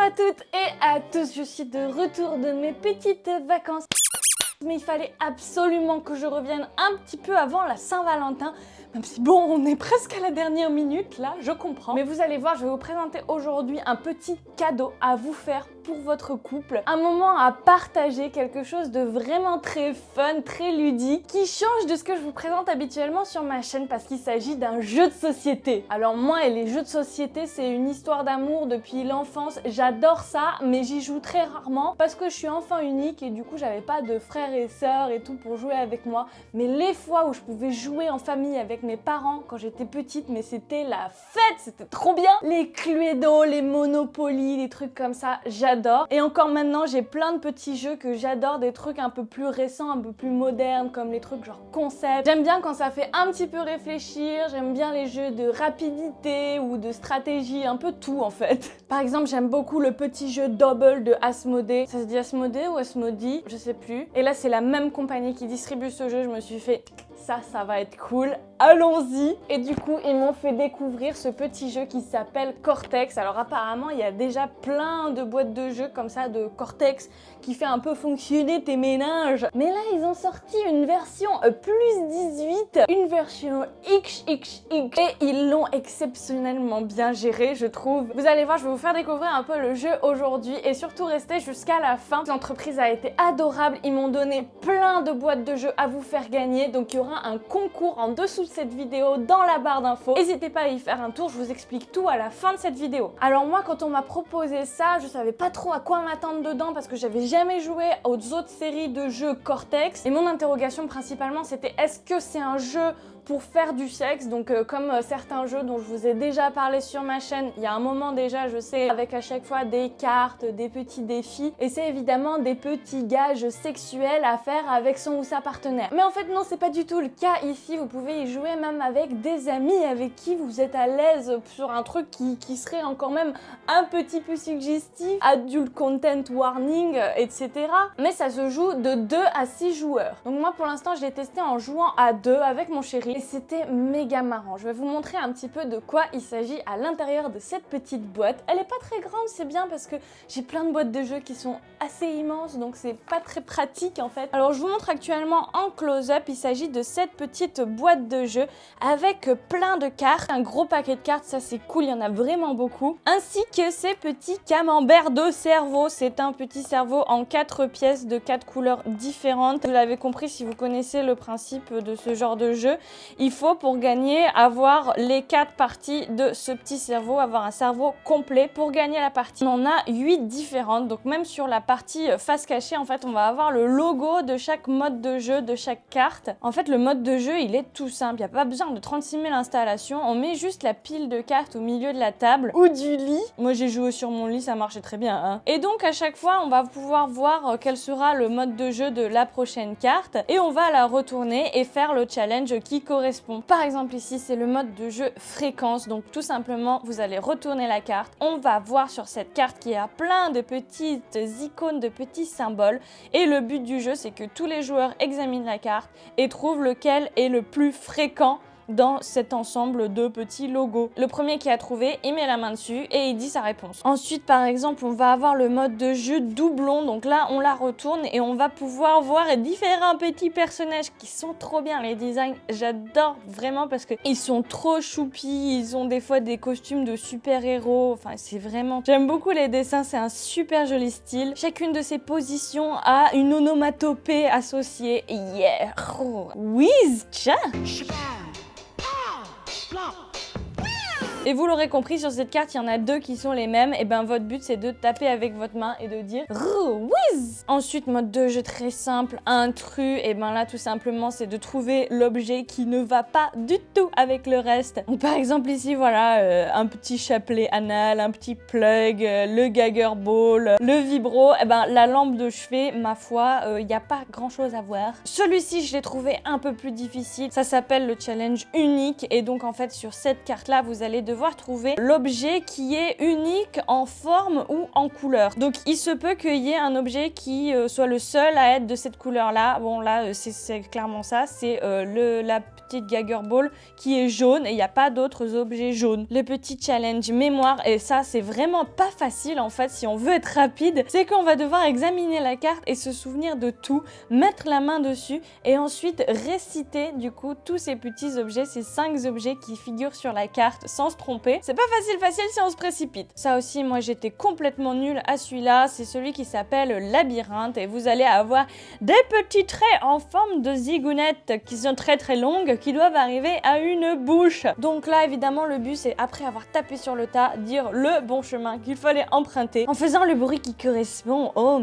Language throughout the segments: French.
à toutes et à tous, je suis de retour de mes petites vacances. Mais il fallait absolument que je revienne un petit peu avant la Saint-Valentin. Même si bon, on est presque à la dernière minute là, je comprends. Mais vous allez voir, je vais vous présenter aujourd'hui un petit cadeau à vous faire pour votre couple. Un moment à partager, quelque chose de vraiment très fun, très ludique, qui change de ce que je vous présente habituellement sur ma chaîne parce qu'il s'agit d'un jeu de société. Alors moi et les jeux de société, c'est une histoire d'amour depuis l'enfance. J'adore ça, mais j'y joue très rarement parce que je suis enfant unique et du coup j'avais pas de frères et sœurs et tout pour jouer avec moi. Mais les fois où je pouvais jouer en famille avec mes parents quand j'étais petite, mais c'était la fête, c'était trop bien. Les Cluedo, les Monopoly, les trucs comme ça, j'adore. Et encore maintenant, j'ai plein de petits jeux que j'adore, des trucs un peu plus récents, un peu plus modernes, comme les trucs genre concept. J'aime bien quand ça fait un petit peu réfléchir, j'aime bien les jeux de rapidité ou de stratégie, un peu tout en fait. Par exemple, j'aime beaucoup le petit jeu Double de Asmodée. Ça se dit Asmodée ou Asmodee, je sais plus. Et là, c'est la même compagnie qui distribue ce jeu, je me suis fait... Ça va être cool, allons-y. Et du coup, ils m'ont fait découvrir ce petit jeu qui s'appelle Cortex. Alors apparemment, il y a déjà plein de boîtes de jeux comme ça de Cortex qui fait un peu fonctionner tes méninges. Mais là, ils ont sorti une version plus 18, une version XXX. Et ils l'ont exceptionnellement bien géré, je trouve. Vous allez voir, je vais vous faire découvrir un peu le jeu aujourd'hui et surtout rester jusqu'à la fin. L'entreprise a été adorable, ils m'ont donné plein de boîtes de jeux à vous faire gagner. Donc il y aura un concours en dessous de cette vidéo dans la barre d'infos. N'hésitez pas à y faire un tour, je vous explique tout à la fin de cette vidéo. Alors moi, quand on m'a proposé ça, je savais pas trop à quoi m'attendre dedans parce que j'avais jamais joué aux autres séries de jeux Cortex. Et mon interrogation principalement, c'était est-ce que c'est un jeu pour faire du sexe, donc comme certains jeux dont je vous ai déjà parlé sur ma chaîne, il y a un moment déjà, je sais, avec à chaque fois des cartes, des petits défis, et c'est évidemment des petits gages sexuels à faire avec son ou sa partenaire. Mais en fait non, c'est pas du tout le cas ici, vous pouvez y jouer même avec des amis avec qui vous êtes à l'aise sur un truc qui serait encore même un petit peu suggestif, adult content warning, etc. Mais ça se joue de 2 à 6 joueurs. Donc moi pour l'instant je l'ai testé en jouant à 2 avec mon chéri. Et c'était méga marrant. Je vais vous montrer un petit peu de quoi il s'agit à l'intérieur de cette petite boîte. Elle est pas très grande, c'est bien parce que j'ai plein de boîtes de jeux qui sont assez immenses, donc c'est pas très pratique en fait. Alors je vous montre actuellement en close-up, il s'agit de cette petite boîte de jeux avec plein de cartes, un gros paquet de cartes, ça c'est cool, il y en a vraiment beaucoup. Ainsi que ces petits camemberts de cerveau. C'est un petit cerveau en 4 pièces de 4 couleurs différentes. Vous l'avez compris si vous connaissez le principe de ce genre de jeu. Il faut pour gagner avoir les 4 parties de ce petit cerveau, avoir un cerveau complet pour gagner la partie. On en a 8 différentes, donc même sur la partie face cachée, en fait, on va avoir le logo de chaque mode de jeu, de chaque carte. En fait, le mode de jeu, il est tout simple, il n'y a pas besoin de 36 000 installations, on met juste la pile de cartes au milieu de la table ou du lit. Moi, j'ai joué sur mon lit, ça marchait très bien, hein. Et donc, à chaque fois, on va pouvoir voir quel sera le mode de jeu de la prochaine carte et on va la retourner et faire le challenge qui correspond. Par exemple ici c'est le mode de jeu fréquence, donc tout simplement vous allez retourner la carte, on va voir sur cette carte qu'il y a plein de petites icônes, de petits symboles et le but du jeu c'est que tous les joueurs examinent la carte et trouvent lequel est le plus fréquent dans cet ensemble de petits logos. Le premier qui a trouvé, il met la main dessus et il dit sa réponse. Ensuite, par exemple, on va avoir le mode de jeu doublon. Donc là, on la retourne et on va pouvoir voir différents petits personnages qui sont trop bien. Les designs, j'adore vraiment parce que ils sont trop choupis. Ils ont des fois des costumes de super-héros. Enfin, c'est vraiment... J'aime beaucoup les dessins, c'est un super joli style. Chacune de ces positions a une onomatopée associée. Yeah! Whiz! Tcha! Et vous l'aurez compris, sur cette carte, il y en a 2 qui sont les mêmes. Et ben votre but, c'est de taper avec votre main et de dire whiz. Ensuite, mode de jeu très simple, intrus. Et ben là, tout simplement, c'est de trouver l'objet qui ne va pas du tout avec le reste. Donc par exemple ici, voilà, un petit chapelet anal, un petit plug, le gagger ball, le vibro. Et ben la lampe de chevet, ma foi, il n'y a pas grand chose à voir. Celui-ci, je l'ai trouvé un peu plus difficile. Ça s'appelle le challenge unique. Et donc en fait, sur cette carte-là, vous allez devoir trouver l'objet qui est unique en forme ou en couleur. Donc il se peut qu'il y ait un objet qui soit le seul à être de cette couleur-là. Bon là, c'est clairement ça, c'est la petite Gagger Ball qui est jaune et il n'y a pas d'autres objets jaunes. Le petit challenge mémoire, et ça c'est vraiment pas facile en fait si on veut être rapide, c'est qu'on va devoir examiner la carte et se souvenir de tout, mettre la main dessus et ensuite réciter du coup tous ces petits objets, ces 5 objets qui figurent sur la carte sans se tromper. C'est pas facile si on se précipite. Ça aussi, moi j'étais complètement nulle à celui-là, c'est celui qui s'appelle Labyrinthe et vous allez avoir des petits traits en forme de zigounette qui sont très longues, qui doivent arriver à une bouche. Donc là évidemment le but c'est après avoir tapé sur le tas, dire le bon chemin qu'il fallait emprunter en faisant le bruit qui correspond au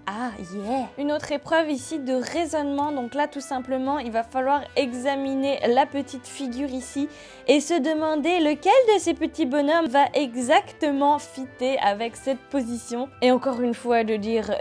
ah yeah. Une autre épreuve ici de raisonnement, donc là tout simplement il va falloir examiner la petite figure ici et se demander lequel de ces petits bonhommes va exactement fitter avec cette position. Et encore une fois de dire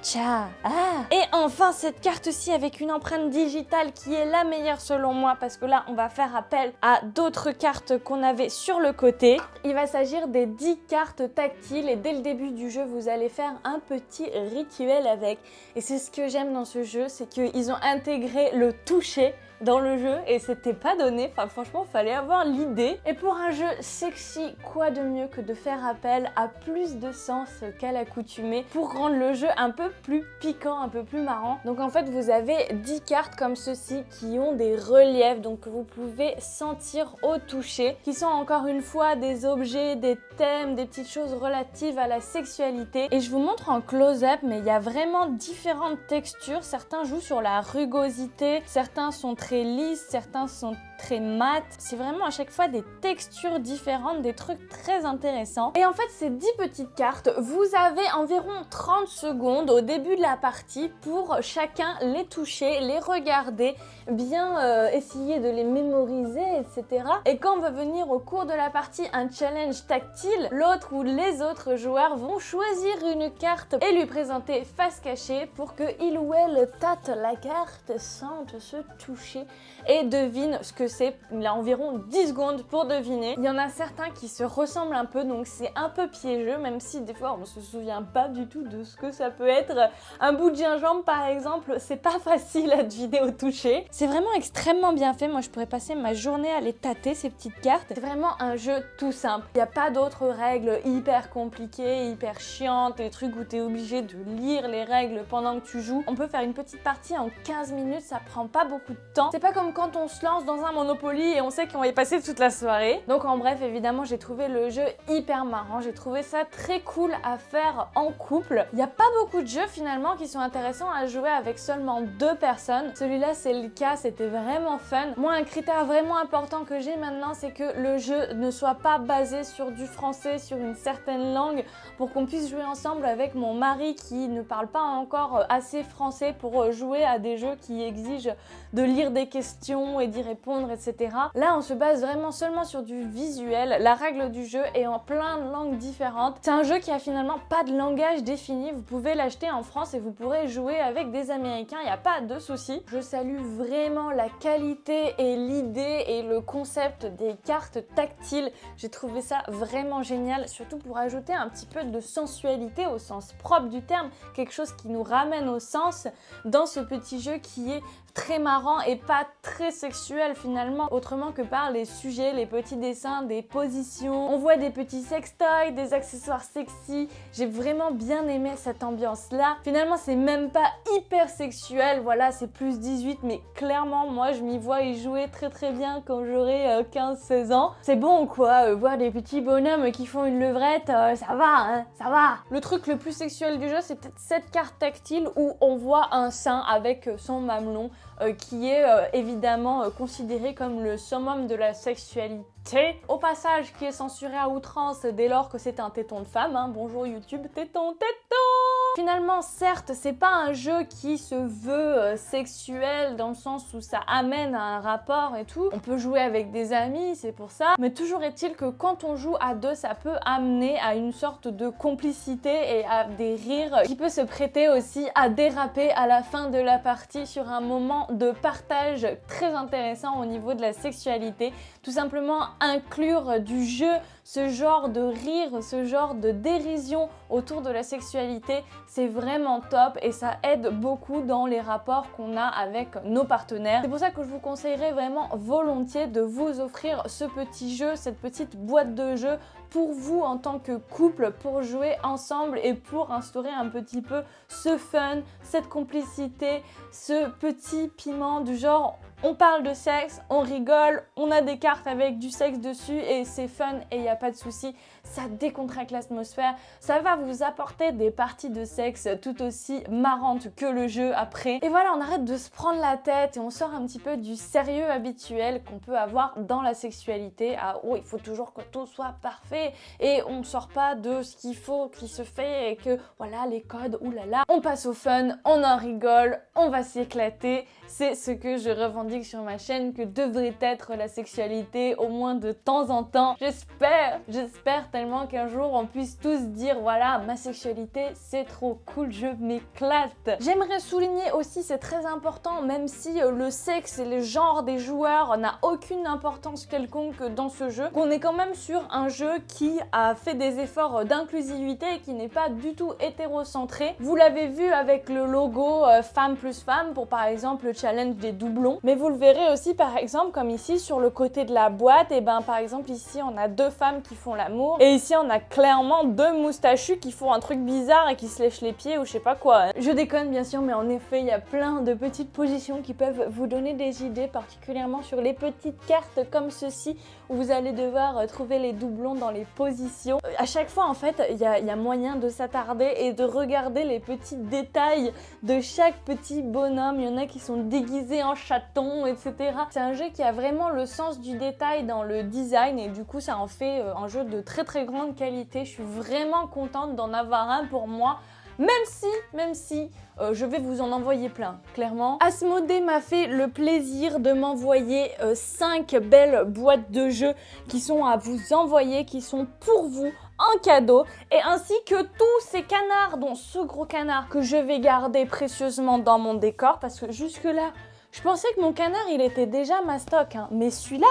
tcha ah. Et enfin cette carte-ci avec une empreinte digitale qui est la meilleure selon moi parce que là on va faire appel à d'autres cartes qu'on avait sur le côté. Il va s'agir des 10 cartes tactiles et dès le début du jeu vous allez faire un petit rituel avec. Et c'est ce que j'aime dans ce jeu, c'est qu'ils ont intégré le toucher dans le jeu et c'était pas donné, enfin franchement fallait avoir l'idée. Et pour un jeu sexy, quoi de mieux que de faire appel à plus de sens qu'à l'accoutumée pour rendre le jeu un peu plus piquant, un peu plus marrant. Donc en fait vous avez 10 cartes comme ceci qui ont des reliefs, donc que vous pouvez sentir au toucher, qui sont encore une fois des objets, des thèmes, des petites choses relatives à la sexualité. Et je vous montre en close-up, mais il y a vraiment différentes textures, certains jouent sur la rugosité, certains sont très lisses, certains sont très mat. C'est vraiment à chaque fois des textures différentes, des trucs très intéressants. Et en fait, ces 10 petites cartes, vous avez environ 30 secondes au début de la partie pour chacun les toucher, les regarder, bien essayer de les mémoriser, etc. Et quand va venir au cours de la partie un challenge tactile, l'autre ou les autres joueurs vont choisir une carte et lui présenter face cachée pour que il ou elle tâte la carte, sente se toucher et devine ce que c'est. Il a environ 10 secondes pour deviner. Il y en a certains qui se ressemblent un peu, donc c'est un peu piégeux, même si des fois on se souvient pas du tout de ce que ça peut être. Un bout de gingembre par exemple, c'est pas facile à deviner au toucher. C'est vraiment extrêmement bien fait, moi je pourrais passer ma journée à les tâter ces petites cartes. C'est vraiment un jeu tout simple. Il n'y a pas d'autres règles hyper compliquées, hyper chiantes, des trucs où tu es obligé de lire les règles pendant que tu joues. On peut faire une petite partie en 15 minutes, ça prend pas beaucoup de temps. C'est pas comme quand on se lance dans un Monopoly et on sait qu'on va y passer toute la soirée. Donc en bref, évidemment, j'ai trouvé le jeu hyper marrant. J'ai trouvé ça très cool à faire en couple. Il n'y a pas beaucoup de jeux finalement qui sont intéressants à jouer avec seulement 2 personnes. Celui-là, c'est le cas, c'était vraiment fun. Moi, un critère vraiment important que j'ai maintenant, c'est que le jeu ne soit pas basé sur du français, sur une certaine langue, pour qu'on puisse jouer ensemble avec mon mari qui ne parle pas encore assez français pour jouer à des jeux qui exigent de lire des questions et d'y répondre, etc. Là, on se base vraiment seulement sur du visuel. La règle du jeu est en plein de langues différentes. C'est un jeu qui a finalement pas de langage défini. Vous pouvez l'acheter en France et vous pourrez jouer avec des Américains, il n'y a pas de souci. Je salue vraiment la qualité et l'idée et le concept des cartes tactiles. J'ai trouvé ça vraiment génial, surtout pour ajouter un petit peu de sensualité au sens propre du terme, quelque chose qui nous ramène au sens dans ce petit jeu qui est très marrant et pas très sexuel finalement, autrement que par les sujets, les petits dessins, des positions. On voit des petits sextoys, des accessoires sexy. J'ai vraiment bien aimé cette ambiance-là. Finalement, c'est même pas hyper sexuel, voilà, c'est plus 18, mais clairement, moi, je m'y vois y jouer très bien quand j'aurai 15-16 ans. C'est bon, quoi, voir des petits bonhommes qui font une levrette, ça va, hein, ça va. Le truc le plus sexuel du jeu, c'est peut-être cette carte tactile où on voit un sein avec son mamelon, qui est évidemment considéré comme le summum de la sexualité. Au passage, qui est censuré à outrance dès lors que c'est un téton de femme. Hein. Bonjour YouTube, téton, téton! Finalement, certes, c'est pas un jeu qui se veut sexuel dans le sens où ça amène à un rapport et tout. On peut jouer avec des amis, c'est pour ça. Mais toujours est-il que quand on joue à deux, ça peut amener à une sorte de complicité et à des rires qui peut se prêter aussi à déraper à la fin de la partie sur un moment de partage très intéressant au niveau de la sexualité. Tout simplement inclure du jeu ce genre de rire, ce genre de dérision autour de la sexualité, c'est vraiment top et ça aide beaucoup dans les rapports qu'on a avec nos partenaires. C'est pour ça que je vous conseillerais vraiment volontiers de vous offrir ce petit jeu, cette petite boîte de jeu pour vous en tant que couple, pour jouer ensemble et pour instaurer un petit peu ce fun, cette complicité, ce petit piment du genre on parle de sexe, on rigole, on a des cartes avec du sexe dessus et c'est fun et il n'y a pas de souci. Ça décontracte l'atmosphère, ça va vous apporter des parties de sexe tout aussi marrantes que le jeu après. Et voilà, on arrête de se prendre la tête et on sort un petit peu du sérieux habituel qu'on peut avoir dans la sexualité. Ah oh, il faut toujours que tout soit parfait et on ne sort pas de ce qu'il faut, qui se fait et que voilà les codes, oulala. On passe au fun, on en rigole, on va s'éclater. C'est ce que je revendique sur ma chaîne que devrait être la sexualité au moins de temps en temps. J'espère tellement qu'un jour on puisse tous dire voilà, ma sexualité c'est trop cool, je m'éclate. J'aimerais souligner aussi, c'est très important, même si le sexe et le genre des joueurs n'a aucune importance quelconque dans ce jeu, qu'on est quand même sur un jeu qui a fait des efforts d'inclusivité et qui n'est pas du tout hétérocentré. Vous l'avez vu avec le logo femme plus femme pour par exemple le challenge des doublons, mais vous le verrez aussi par exemple comme ici sur le côté de la boîte, et ben par exemple ici on a deux femmes qui font l'amour et ici on a clairement deux moustachus qui font un truc bizarre et qui se lèchent les pieds ou je sais pas quoi. Je déconne bien sûr, mais en effet il y a plein de petites positions qui peuvent vous donner des idées, particulièrement sur les petites cartes comme ceci où vous allez devoir trouver les doublons dans les positions. À chaque fois en fait il y a moyen de s'attarder et de regarder les petits détails de chaque petit bonhomme. Il y en a qui sont déguisés en chaton, etc. C'est un jeu qui a vraiment le sens du détail dans le design et du coup ça en fait un jeu de très très grande qualité. Je suis vraiment contente d'en avoir un pour moi. Même si je vais vous en envoyer plein, clairement. Asmodée m'a fait le plaisir de m'envoyer 5 belles boîtes de jeux qui sont à vous envoyer, qui sont pour vous en cadeau, et ainsi que tous ces canards, dont ce gros canard que je vais garder précieusement dans mon décor, parce que jusque là, je pensais que mon canard il était déjà mastoc, hein, mais celui-là,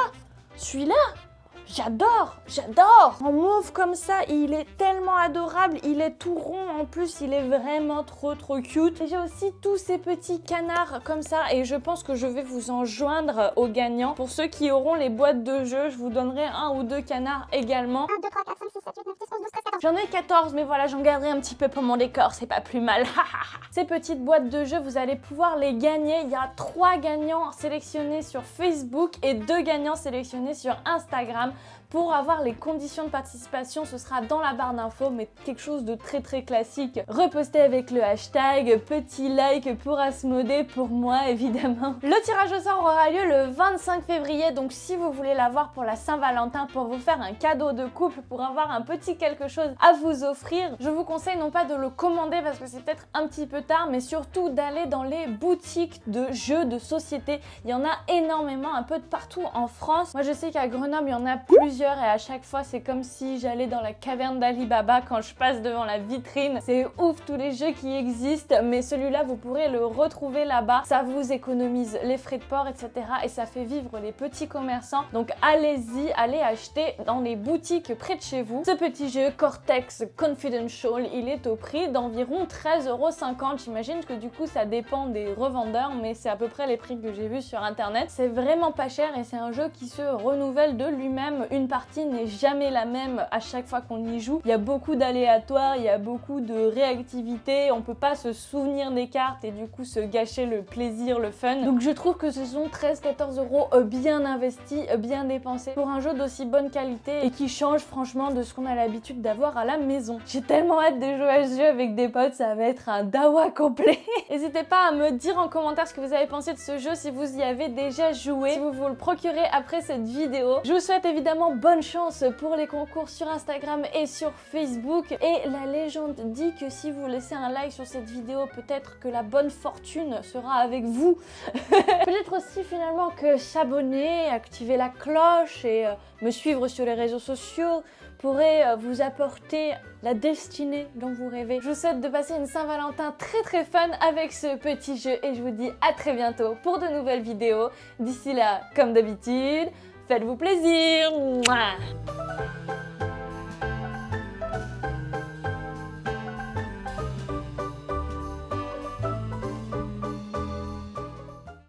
j'adore. En mauve comme ça, il est tellement adorable, il est tout rond en plus, il est vraiment trop cute. Et j'ai aussi tous ces petits canards comme ça et je pense que je vais vous en joindre aux gagnants. Pour ceux qui auront les boîtes de jeux, je vous donnerai 1 ou 2 canards également. 1, 2, 3, 4, 5, 6, 7, 8, 9, 10, 11, 12, 13, 14. J'en ai 14, mais voilà, j'en garderai un petit peu pour mon décor, c'est pas plus mal. Ces petites boîtes de jeux, vous allez pouvoir les gagner. Il y a 3 gagnants sélectionnés sur Facebook et 2 gagnants sélectionnés sur Instagram. Pour avoir les conditions de participation, ce sera dans la barre d'infos, mais quelque chose de très classique. Reposté avec le hashtag, petit like pour Asmodée, pour moi évidemment. Le tirage au sort aura lieu le 25 février, donc si vous voulez l'avoir pour la Saint-Valentin, pour vous faire un cadeau de couple, pour avoir un petit quelque chose à vous offrir, je vous conseille non pas de le commander parce que c'est peut-être un petit peu tard, mais surtout d'aller dans les boutiques de jeux de société. Il y en a énormément, un peu de partout en France. Moi je sais qu'à Grenoble, il y en a plusieurs et à chaque fois c'est comme si j'allais dans la caverne d'Ali Baba quand je passe devant la vitrine. C'est ouf tous les jeux qui existent, mais celui-là vous pourrez le retrouver là-bas. Ça vous économise les frais de port, etc. et ça fait vivre les petits commerçants. Donc allez-y, allez acheter dans les boutiques près de chez vous. Ce petit jeu Cortex Confidential, il est au prix d'environ 13,50 €. J'imagine que du coup ça dépend des revendeurs, mais c'est à peu près les prix que j'ai vus sur internet. C'est vraiment pas cher et c'est un jeu qui se renouvelle de lui-même. Une partie n'est jamais la même à chaque fois qu'on y joue. Il y a beaucoup d'aléatoires, il y a beaucoup de réactivité, on peut pas se souvenir des cartes et du coup se gâcher le plaisir, le fun. Donc je trouve que ce sont 13-14 € bien investis, bien dépensés pour un jeu d'aussi bonne qualité et qui change franchement de ce qu'on a l'habitude d'avoir à la maison. J'ai tellement hâte de jouer à ce jeu avec des potes, ça va être un dawa complet. N'hésitez pas à me dire en commentaire ce que vous avez pensé de ce jeu, si vous y avez déjà joué, si vous vous le procurez après cette vidéo. Je vous souhaite évidemment bonne chance pour les concours sur Instagram et sur Facebook. Et la légende dit que si vous laissez un like sur cette vidéo, peut-être que la bonne fortune sera avec vous. Peut-être aussi finalement que s'abonner, activer la cloche et me suivre sur les réseaux sociaux pourrait vous apporter la destinée dont vous rêvez. Je vous souhaite de passer une Saint-Valentin très fun avec ce petit jeu et je vous dis à très bientôt pour de nouvelles vidéos. D'ici là, comme d'habitude, faites-vous plaisir. Mouah.